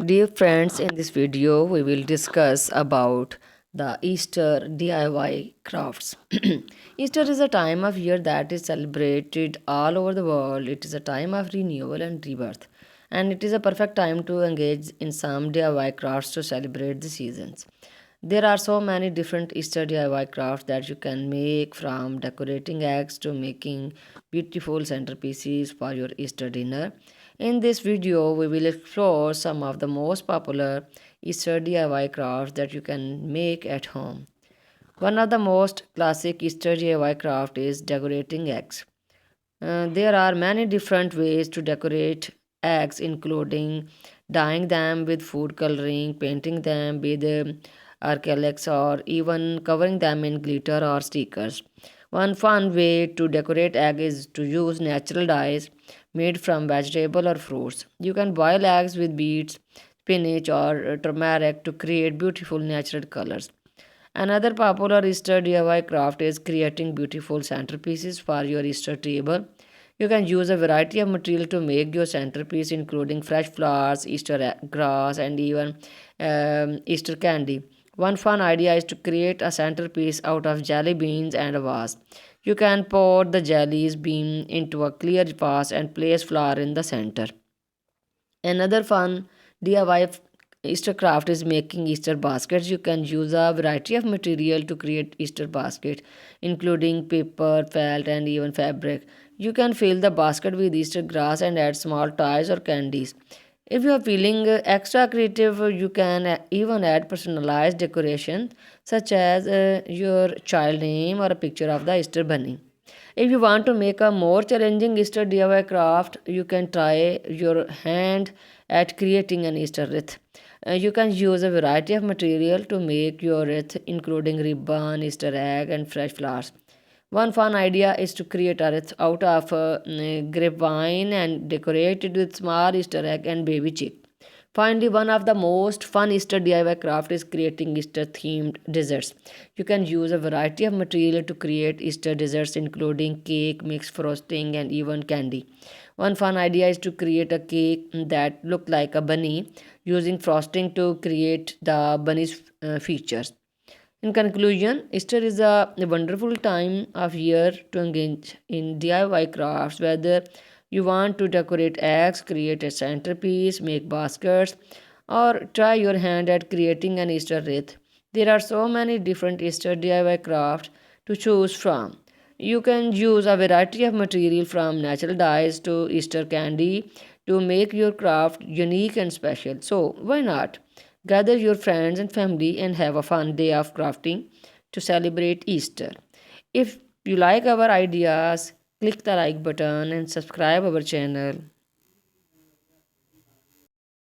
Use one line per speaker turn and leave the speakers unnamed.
Dear friends, in this video we will discuss about the Easter DIY crafts. Easter is a time of year that is celebrated all over the world. It is a time of renewal and rebirth, and it is a perfect time to engage in some DIY crafts to celebrate the seasons. There are so many different Easter DIY crafts that you can make, from decorating eggs to making beautiful centerpieces for your Easter dinner. In this video, we will explore some of the most popular Easter DIY crafts that you can make at home. One of the most classic Easter DIY craft is decorating eggs. There are many different ways to decorate eggs, including dyeing them with food coloring, painting them with acrylics, or even covering them in glitter or stickers. One fun way to decorate egg is to use natural dyes made from vegetable or fruits. You can boil eggs with beets, spinach, or turmeric to create beautiful natural colors. Another popular Easter DIY craft is creating beautiful centerpieces for your Easter table. You can use a variety of material to make your centerpiece, including fresh flowers, grass, and even Easter candy. One fun idea is to create a centerpiece out of jelly beans and a vase. You can pour the jellies bean into a clear vase and place flower in the center. Another fun DIY Easter craft is making Easter baskets. You can use a variety of material to create Easter basket, including paper, felt, and even fabric. You can fill the basket with Easter grass and add small toys or candies. If you are feeling extra creative, you can even add personalized decoration such as your child name or a picture of the Easter bunny. If you want to make a more challenging Easter DIY craft, you can try your hand at creating an Easter wreath. You can use a variety of material to make your wreath, including ribbon, Easter egg, and fresh flowers. One fun idea is to create a wreath out of grapevine and decorate it with small Easter egg and baby chick. Finally, one of the most fun Easter DIY craft is creating Easter themed desserts. You can use a variety of material to create Easter desserts, including cake, mixed frosting, and even candy. One fun idea is to create a cake that look like a bunny, using frosting to create the bunny's features. In conclusion, Easter is a wonderful time of year to engage in DIY crafts, whether you want to decorate eggs, create a centerpiece, make baskets, or try your hand at creating an Easter wreath. There are so many different Easter DIY crafts to choose from. You can use a variety of material, from natural dyes to Easter candy, to make your craft unique and special. So, why not? Gather your friends and family and have a fun day of crafting to celebrate Easter. If you like our ideas, click the like button and subscribe our channel.